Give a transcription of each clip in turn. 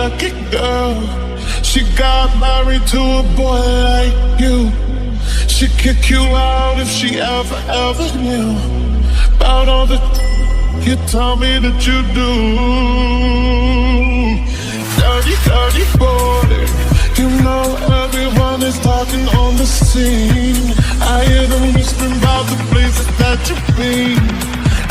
lucky girl. She got married to a boy like you. She'd kick you out if she ever knew about all the you tell me that you do. Dirty, dirty boy. You know everyone is talking on the scene. I hear them whispering about the places that you've been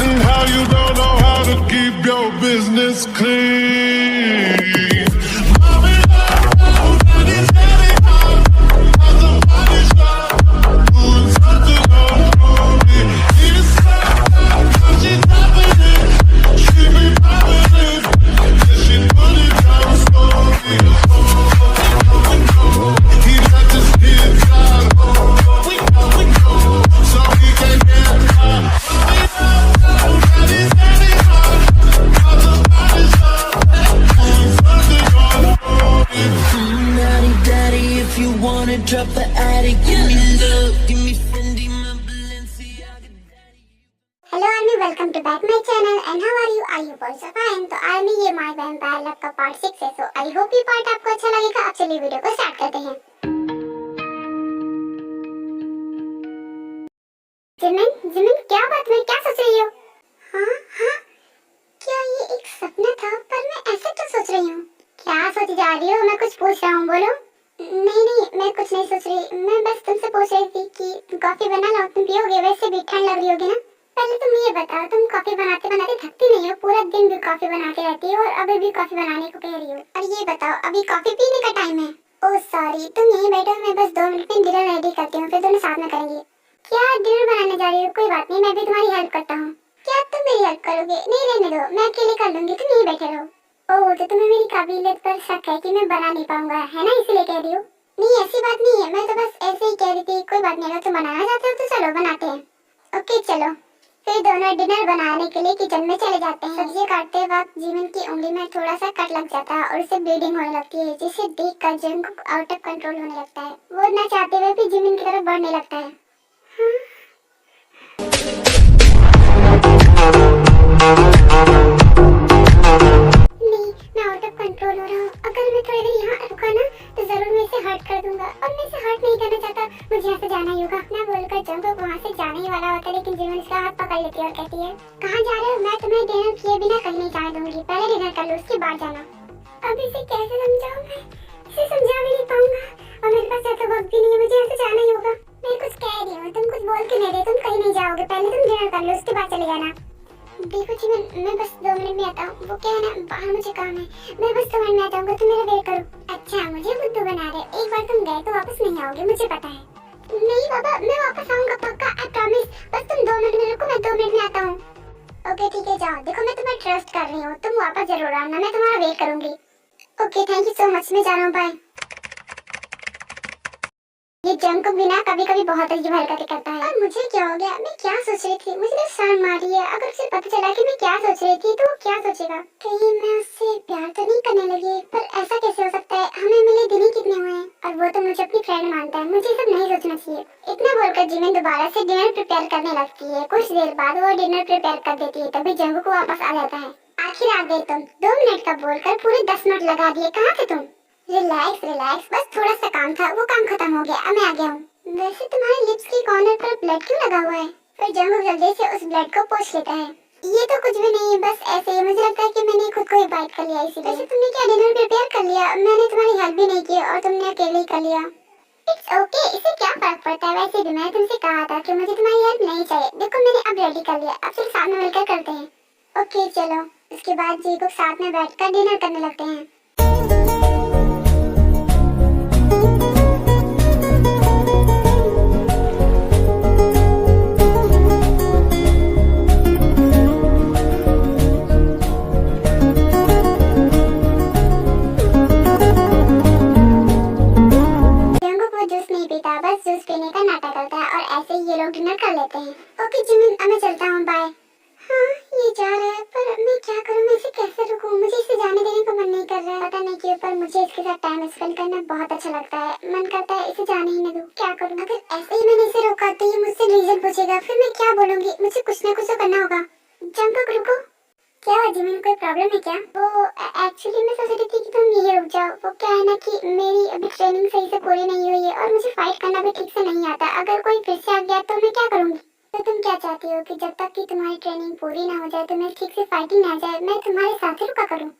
and how you don't know how to keep your business clean. Mommy, drop the attic, give me love, give me Fendi, my Balenciaga. Hello army, welcome to back my channel and how are you? I hope all so fine. तो army, ये my vampire love का part 6 है। सो I hope ये part आपको अच्छा लगेगा। अब चलिए वीडियो को स्टार्ट करते हैं। जिमिन क्या बात है, क्या सोच रही हो? हाँ, क्या ये एक सपना था? पर मैं ऐसे क्यों सोच रही हूँ? क्या सोच जा रही हो? मैं कुछ पूछ रहा हूँ, बोलो। नहीं, मैं कुछ नहीं सोच रही। मैं बस तुमसे पूछ रही थी कि कॉफी बना लो, तुम पियोगे? वैसे भी ठंड लग रही होगी ना। पहले तुम ये बताओ, तुम कॉफी बनाते बनाते थकती नहीं हो? पूरा दिन भी कॉफी बनाती रहती हो और अभी भी कॉफी बनाने को कह रही हो। और ये बताओ, अभी कॉफी पीने का टाइम है? ओह सॉरी, तुम यहीं बैठो, मैं बस 2 मिनट में डिनर रेडी करती हूँ, फिर दोनों साथ में करेंगे। क्या डिनर बनाने जा रही हो? कोई बात नहीं, मैं भी तुम्हारी हेल्प करता हूँ। क्या तुम मेरी हेल्प करोगे? नहीं, रहने दो, मैं अकेले कर लूंगी, तुम यहीं बैठे रहो। ओह, तो तुम्हें मेरी काबिलियत पर शक है कि मैं बना नहीं पाऊंगा, है ना? इसलिए कह रही हो? नहीं, ऐसी बात नहीं है, मैं तो बस ऐसे ही कह रही थी। कोई बात नहीं, अगर तुम बनाना चाहते हो तो चलो बनाते हैं। ओके चलो। फिर दोनों डिनर बनाने के लिए किचन में चले जाते हैं। सब्जी काटते वक्त जिमिन की उंगली में थोड़ा सा कट लग जाता है और उसे ब्लीडिंग होने लगती है, जिसे देखकर जंगकुक आउट ऑफ कंट्रोल होने लगता है। वो ना चाहते हुए भी जिमिन की तरफ बढ़ने लगता है। नहीं, मैं आउट ऑफ कंट्रोल हो रहा हूँ। अगर मैं थोड़ी देर यहाँ रुका ना तो जरूर मैं इसे हर्ट कर दूंगा, और मैं इसे हर्ट नहीं करना चाहता। मुझे यहाँ से जाना ही होगा। ना बोलकर जंगकुक वहाँ से जाने ही वाला होता है, लेकिन जिमिन उसका हाथ पकड़ लेती है और कहती है, कहाँ जा रहे हो? मैं तुम्हें डिनर किए बिना कहीं नहीं जाने दूंगी। पहले डिनर कर लो, उसके बाद जाना। अब इसे कैसे समझाऊं? मैं इसे समझा भी नहीं पाऊंगा और मेरे पास ज्यादा वक्त भी नहीं है। मुझे यहाँ से जाना ही होगा। मैं कुछ कह रही हूँ, तुम कुछ बोल के नहीं रहे। तुम कहीं नहीं जाओगे, पहले तुम डिनर कर लो, उसके बाद चले जाना। देखो जिमिन, मैं बस 2 मिनट में आता हूँ। वो क्या है ना, बाहर मुझे काम है। मैं बस 2 मिनट में आता हूँ, तुम मेरा वेट करो। अच्छा, मुझे बुद्धू बना रहे। एक बार तुम गए तो वापस नहीं आओगे, मुझे पता है। नहीं बाबा, मैं वापस आऊंगा पक्का, आई प्रॉमिस। बस तुम 2 मिनट में रुको, मैं 2 मिनट में आता हूँ। ओके ठीक है, जाओ। देखो मैं तुम्हें ट्रस्ट कर रही हूँ, तुम वापस जरूर आना, मैं तुम्हारा वेट करूंगी। Okay, thank you so much, मैं जा रहा हूँ, बाय। ये जंगकुक भी ना कभी कभी बहुत अजीब हरकतें करता है। और मुझे क्या हो गया? मैं क्या सोच रही थी? मुझे तो शर्म आ रही है। अगर उसे पता चला कि मैं क्या सोच रही थी तो वो क्या सोचेगा? कहीं मैं उससे प्यार तो नहीं करने लगी? पर ऐसा कैसे हो सकता है? हमें मिले दिन ही कितने हुए हैं और वो तो मुझे अपनी फ्रेंड मानता है। मुझे सब नहीं सोचना चाहिए। इतना बोलकर जिमिन दोबारा से डिनर प्रिपेयर करने लगती है। कुछ देर बाद वो डिनर प्रिपेयर कर देती है, तभी जंगकुक वापस आ जाता है। आखिर आ गए तुम। 2 मिनट का बोलकर पूरे 10 मिनट लगा दिए। कहाँ थे तुम? रिलैक्स, बस थोड़ा सा काम था, वो काम खत्म हो गया, अब मैं आ गया हूँ। वैसे तुम्हारे लिप्स के कॉर्नर पर ब्लड क्यों लगा हुआ है? फिर जंगकुक जल्दी से उस ब्लड को पोंछ लेता है। ये तो कुछ भी नहीं है, बस ऐसे ही। मुझे लगता है कि मैंने खुद को ही बाइट कर लिया इसीलिए। वैसे तुमने क्या डिनर प्रिपेयर कर लिया? मैंने तुम्हारी हेल्प भी नहीं की और तुमने अकेले ही कर लिया। इट्स ओके, इससे क्या फर्क पड़ता है? वैसे भी मैंने तुमसे कहा था कि मुझे तुम्हारी हेल्प नहीं चाहिए। देखो मैंने अब रेडी कर लिया, अब सिर्फ साथ में मिलकर करते हैं। ओके चलो। उसके बाद जंगकुक साथ में बैठकर डिनर करने लगते हैं। जूस पीने का नाटक करता है और ऐसे ही ये लोग डिनर कर लेते हैं। ओके जिमिन, अब मैं चलता हूँ, बाय। हाँ, ये जा रहा है, पर मैं क्या करूँ? मैं इसे कैसे रुकूं? मुझे इसे जाने देने का मन नहीं कर रहा है। पता नहीं क्यों, पर मुझे इसके साथ टाइम स्पेंड करना बहुत अच्छा लगता है। मन करता है इसे जाने ही न दूं। क्या करूँ? अगर ऐसे ही मैंने इसे रोका तो ये मुझसे रीजन पूछेगा, फिर मैं क्या बोलूंगी? मुझे कुछ ना कुछ तो करना होगा। जंगकुक रुको। क्या हुआ जिमिन, कोई प्रॉब्लम है क्या? वो एक्चुअली मैं सोच रही थी कि तुम यही रुक जाओ। वो क्या है ना कि मेरी अभी ट्रेनिंग सही से पूरी नहीं हुई है और मुझे फाइट करना भी ठीक से नहीं आता। अगर कोई फिर से आ गया तो मैं क्या करूँगी? तो तुम क्या चाहती हो कि जब तक कि तुम्हारी ट्रेनिंग पूरी ना हो जाए, तुम्हें ठीक से फाइटिंग ना आ जाए, मैं तुम्हारे साथ ही रुका करूँ?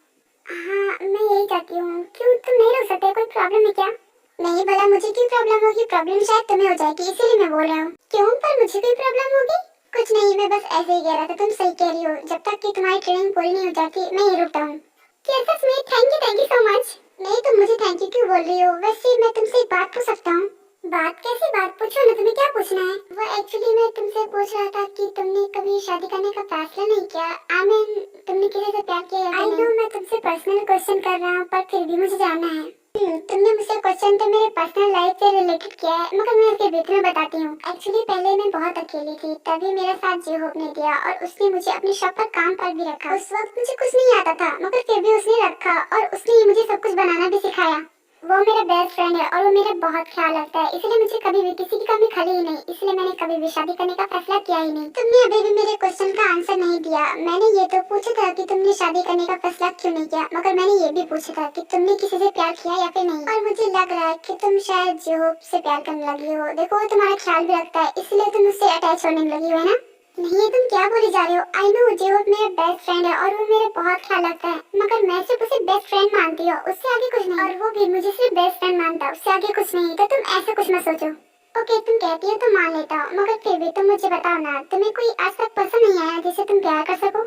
हाँ, मैं यही चाहती हूँ। क्यों, तुम नहीं रुक सकते? कोई प्रॉब्लम है क्या? नहीं, भला मुझे क्यों प्रॉब्लम होगी? प्रॉब्लम शायद तुम्हें हो जाएगी, इसीलिए मैं बोल रहा हूँ। क्यों, पर मुझे कोई प्रॉब्लम होगी? कुछ नहीं, मैं बस ऐसे ही कह रहा था। तुम सही कह रही हो, जब तक कि तुम्हारी ट्रेनिंग पूरी नहीं हो जाती मैं यही रुकता हूँ। क्या सच में? Thank you so much. नहीं, तुम मुझे थैंक यू क्यों बोल रही हो? वैसे मैं तुमसे एक बात पूछ सकता हूँ? बात? कैसी बात? पूछो ना, तुम्हें क्या पूछना है? वो एक्चुअली मैं तुमसे पूछ रहा था कि तुमने कभी शादी करने का फैसला नहीं किया? आई मीन, तुमने किसी से प्यार किया? आई नो मैं तुमसे पर्सनल क्वेश्चन कर रहा हूँ, पर फिर भी मुझे जानना है। तुमने मुझसे क्वेश्चन तो मेरे पर्सनल लाइफ से रिलेटेड किया है, मगर मैं उसके बीच में बताती हूँ। एक्चुअली पहले मैं बहुत अकेली थी, तभी मेरा साथ जे होप ने दिया और उसने मुझे अपने शॉप पर काम पर भी रखा। उस वक्त मुझे कुछ नहीं आता था, मगर फिर भी उसने रखा और उसने ही मुझे सब कुछ बनाना भी सिखाया। वो मेरा बेस्ट फ्रेंड है और वो मेरा बहुत ख्याल रखता है, इसलिए मुझे कभी भी किसी की कमी खली ही नहीं। इसलिए मैंने कभी भी शादी करने का फैसला किया ही नहीं। तुमने अभी भी मेरे क्वेश्चन का आंसर नहीं दिया। मैंने ये तो पूछा था कि तुमने शादी करने का फैसला क्यों नहीं किया, मगर मैंने ये भी पूछा था कि तुमने किसी से प्यार किया या फिर नहीं। और मुझे लग रहा है कि तुम शायद जोहोप से प्यार करने लगी हो। देखो, वो तुम्हारा ख्याल भी रखता है, इसलिए तुम उससे अटैच होने लगी हो, है ना? नहीं, तुम क्या बोली जा रहे हो? आई नो जोहोप मेरा बेस्ट फ्रेंड है और वो मेरा बहुत ख्याल रखता है, मगर मैं सिर्फ उसे बेस्ट फ्रेंड मानती हूँ, उससे आगे कुछ नहीं। और वो भी मुझे सिर्फ बेस्ट फ्रेंड मानता है, उससे आगे कुछ नहीं। तो तुम ऐसा कुछ मत सोचो। ओके, तुम कहती हो तो मान लेता हूँ, मगर फिर भी तुम मुझे बताओ ना, तुम्हें कोई आज तक पसंद नहीं आया जिसे तुम प्यार कर सको?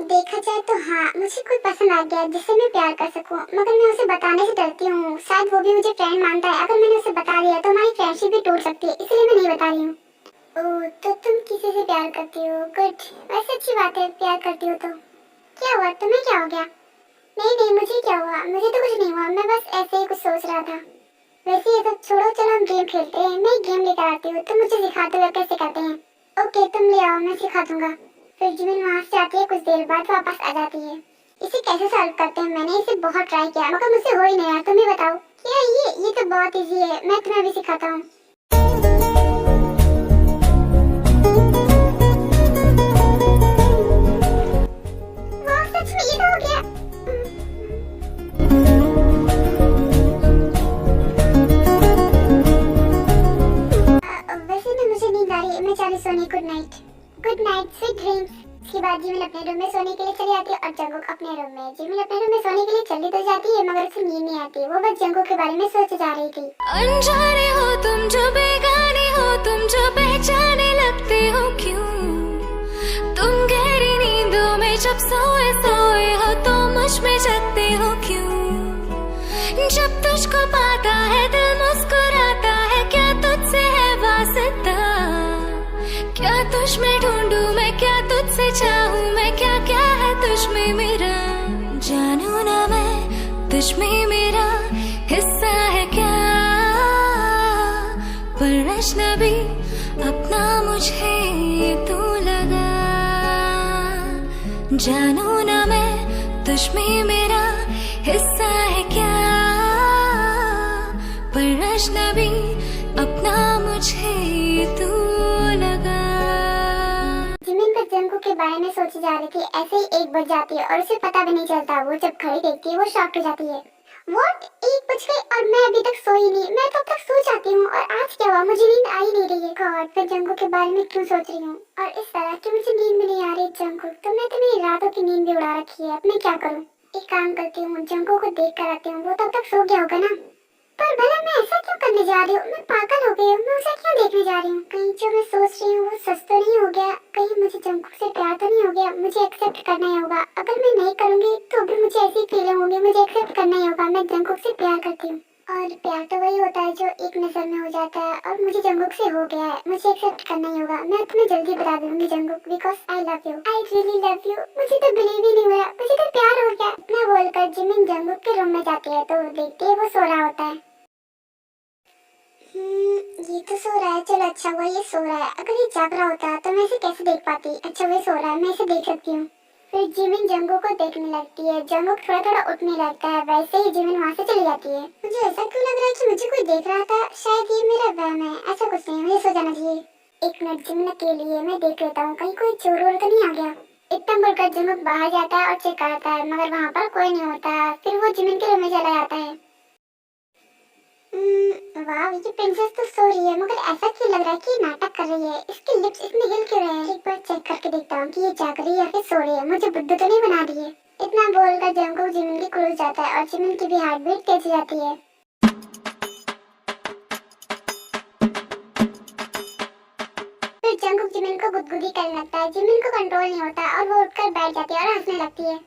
देखा जाए तो हाँ, मुझे कोई पसंद आ गया जिससे मैं प्यार कर सकूं, मगर मैं उसे बताने से डरती हूँ। शायद वो भी मुझे फ्रेंड मानता है, अगर मैंने उसे बता दिया तो हमारी फ्रेंडशिप भी टूट सकती है, इसलिए मैं नहीं बता रही हूँ। ओह, तो तुम किसी से प्यार करती हो? गुड, वैसे अच्छी बात है, प्यार करती हो तो। क्या हुआ, तुम्हें क्या हो गया? नहीं, मुझे क्या हुआ? मुझे तो कुछ नहीं हुआ, मैं बस ऐसे ही कुछ सोच रहा था। वैसे ये सब छोड़ो, चलो हम गेम खेलते हैं। मैं गेम लेकर आती हूँ, तुम मुझे सिखाते हो कैसे करते हैं। ओके, तुम ले आओ, मैं सिखा दूंगा। फिर जिमिन वहाँ से आती है, कुछ देर बाद वापस आ जाती है। इसे कैसे सॉल्व करते हैं? मैंने इसे बहुत ट्राई किया, मगर मुझसे हो ही नहीं रहा। तुम ही बताओ। क्या ये तो बहुत इजी है, मैं तुम्हें भी सिखाता हूँ। Good night. Good night, sweet dreams. इसके बाद जिमिन अपने रूम में सोने के लिए चली जाती है और जंगुक अपने रूम में। जिमिन अपने रूम में सोने के लिए चली तो जाती है, मगर उसे नींद नहीं आती। वो बस जंगुक के बारे में सोच जा रही थी। अनजाने हो तुम, जो बेगाने हो तुम, जो पहचाने लगते हो क्यों? तुम गहरी नींदों में जब सोए सोए हो तो मुझ में जगते हो क्यों? जब तुझको पाता है दिल मुस्कुराता है, क्या तुझसे है वास्ता? क्या तुझ में ढूंढूं मैं, क्या तुझसे चाहूं मैं, क्या क्या है तुझ में मेरा? जानू ना मैं तुझ में मेरा हिस्सा है क्या? पर अजनबी अपना मुझे तू लगा। जानू ना मैं तुझ में मेरा हिस्सा है क्या? पर अजनबी अपना मुझे तू लगा। जिमिन बस जंगुक के बारे में सोची जा रही थी, ऐसे ही 1 बज जाती है और उसे पता भी नहीं चलता। वो जब घड़ी देखती है वो शॉक्ड हो जाती है। व्हाट, 1 बज गए और मैं अभी तक सोई नहीं? मैं तब तक सो जाती हूँ और आज क्या हुआ? मुझे नींद आ ही नहीं रही है। गॉड, मैं जंगुक के बारे में क्यों सोच रही हूँ और इस तरह की मुझे नींद भी नहीं आ रही। जंगुक, तुमने तो मेरी रातों की नींद भी उड़ा रखी है। अब मैं क्या करूँ? एक काम करती हूँ, जंगुक को देख कर आती हूँ, वो तब तक सो गया होगा ना। पर भला मैं ऐसा क्यों करने जा रही हूँ? मैं पागल हो गई हूँ, मैं उसे क्यों देखने जा रही हूँ? कहीं जो मैं सोच रही हूँ वो सच तो नहीं हो गया? कहीं मुझे जंगुक से प्यार तो नहीं हो गया? मुझे एक्सेप्ट करना ही होगा। अगर मैं नहीं करूँगी तो भी मुझे ऐसी फीलिंग होगी, मुझे एक्सेप्ट करना ही होगा। मैं जंगुक से प्यार करती हूँ और प्यार तो वही होता है जो एक नजर में हो जाता है, और मुझे जंगुक से हो गया है। मुझे एक्सेप्ट करना ही होगा। मैं तुम्हें जल्दी बता दूंगी Jungkook, because I love you, I really love you. मुझे तो बिलीव ही नहीं हो रहा, मुझे तो प्यार हो गया। इतना बोलकर जिमिन जंगुक के रूम में जाती है तो देखती है वो सो रहा होता है। ये तो सो रहा है। चलो अच्छा हुआ ये सो रहा है, अगर ये जाग रहा होता तो मैं इसे कैसे देख पाती? अच्छा वो सो रहा है, मैं इसे देख सकती हूँ। फिर जिमिन जंगुक को देखने लगती है। जंगुक थोड़ा थोड़ा उठने लगता है, वैसे ही जिमिन वहाँ से चली जाती है। मुझे ऐसा क्यों लग रहा है कि मुझे कोई देख रहा था? शायद ये मेरा वहम है, ऐसा कुछ नहीं, मुझे सो जाना चाहिए। 1 मिनट जिमिन के लिए मैं देख लेता हूँ, कहीं कोई चोर वोर तो नहीं आ गया। इतना बोलकर जंगकुक बाहर जाता है और चेक करता है, मगर वहाँ पर कोई नहीं होता। फिर वो जिमिन के रूम में चला जाता है। वाह, ये प्रिंसेस तो सो रही है, मगर ऐसा क्यों लग रहा है कि ये नाटक कर रही है? इसके लिप्स इतने हिल क्यों रहे हैं? एक बार चेक करके देखता हूँ कि ये जाग रही है या फिर सो रही है। मुझे बुद्धू तो नहीं बना रही है। इतना बोलकर जंगकुक जिमिन के क्लोज जाता है और जिमिन की भी हार्ट बीट तेज हो जाती है। फिर जंगकुक जिमिन को गुदगुदी करने लगता है। जिमिन को कंट्रोल नहीं होता और वो उठकर बैठ जाती है और हंसने लगती है।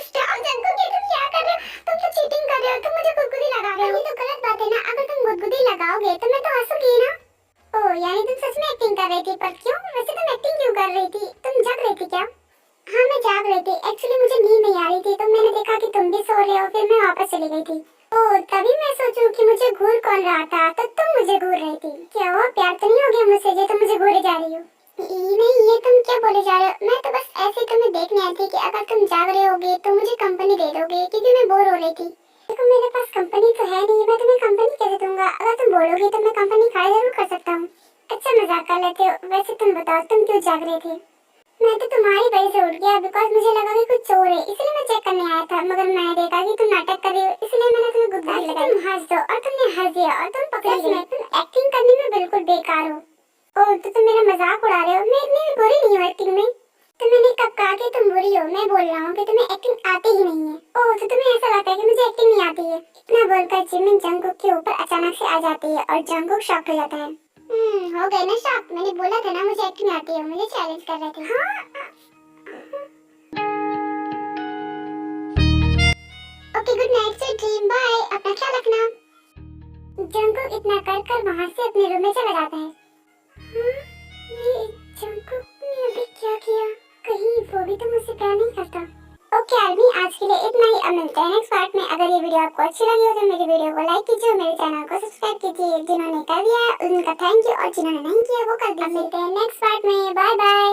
स्टॉप जंगकुक, ये तुम क्या कर रहे हो? तुम तो चीटिंग कर रहे हो, तुम मुझे गुदगुदी लगा रहे हो। ये तो गलत बात है ना, अगर तुम गुदगुदी लगाओगे तो मैं तो हंसूंगी ना। ओह, यानी तुम सच में एक्टिंग कर रही थी? पर क्यों? वैसे तुम एक्टिंग क्यों कर रही थी? तुम जग रही थी क्या? हाँ, मैं जाग रही थी। एक्चुअली मुझे नींद नहीं आ रही थी, तो मैंने देखा कि तुम भी सो रहे हो, फिर मैं वापस चली गई थी। ओह, तभी मैं सोचूं कि मुझे घूर कौन रहा था, तो तुम मुझे घूर रही थी। क्या हुआ, प्यार तो नहीं हो गया मुझसे जो तुम मुझे घूरे जा रही हो? नहीं, ये तुम क्या बोले जा रहे हो? मैं तो बस ऐसे ही तुम्हें देखने आई थी कि अगर तुम जाग रहे होगे तो मुझे कंपनी दे दोगे, क्योंकि मैं बोर हो रही थी। देखो, मेरे पास कंपनी तो है नहीं, मैं तुम्हें कंपनी कैसे दूंगा? अगर तुम बोलोगे तो मैं कंपनी खड़ा जरूर कर सकता हूँ। अच्छा, मजाक कर लेते हो। वैसे तुम बताओ, तुम क्यों जाग रहे थे? मैं तो तुम्हारी वजह से उठ गया, बिकॉज मुझे लगा कि कुछ चोर है, इसलिए मैं चेक करने आया था। मगर मैंने देखा कि तुम नाटक कर रही हो, इसलिए मैंने तुम्हें गुदगुदी लगाई। तुम हंस दो और तुमने हंस दिया और तुम पकड़ी गई। तुम एक्टिंग करने में बिल्कुल बेकार हो। ओह, तो तुम मेरा मजाक उड़ा रहे हो? मैं इतनी भी बुरी नहीं हूँ एक्टिंग में। तो मैंने कब कहा कि तुम बुरी हो? मैं बोल रहा हूँ कि तुम्हें एक्टिंग आती ही नहीं है। ओह, तो तुम्हें ऐसा लगता है कि मुझे एक्टिंग नहीं आती है? इतना बोलकर जिमिन जंगकुक के ऊपर अचानक से आ जाती है और जंगकुक शॉक हो जाता है। हो गए ना शॉक? मैंने बोला था ना मुझे एक्टिंग आती है, मुझे चैलेंज कर रहे थे। हाँ। Okay, good night, sweet dream, bye, अपना ख्याल रखना। जंगकुक इतना कर वहाँ से अपने रूम में चला जाता है। ये जंगकुक ने अभी क्या किया? कहीं वो भी तो मुझसे प्यार नहीं करता। ओके आर्मी, आज के लिए इतना ही। अब मिलते हैं नेक्स्ट पार्ट में। अगर ये वीडियो आपको अच्छी लगी हो तो मेरी वीडियो को लाइक कीजिए, मेरे चैनल को सब्सक्राइब कीजिए। जिन्होंने कर दिया है उनका थैंक यू, और जिन्होंने नहीं किया वो कर दीजिए। अब मिलते हैं नेक्स्ट पार्ट में, बाय बाय।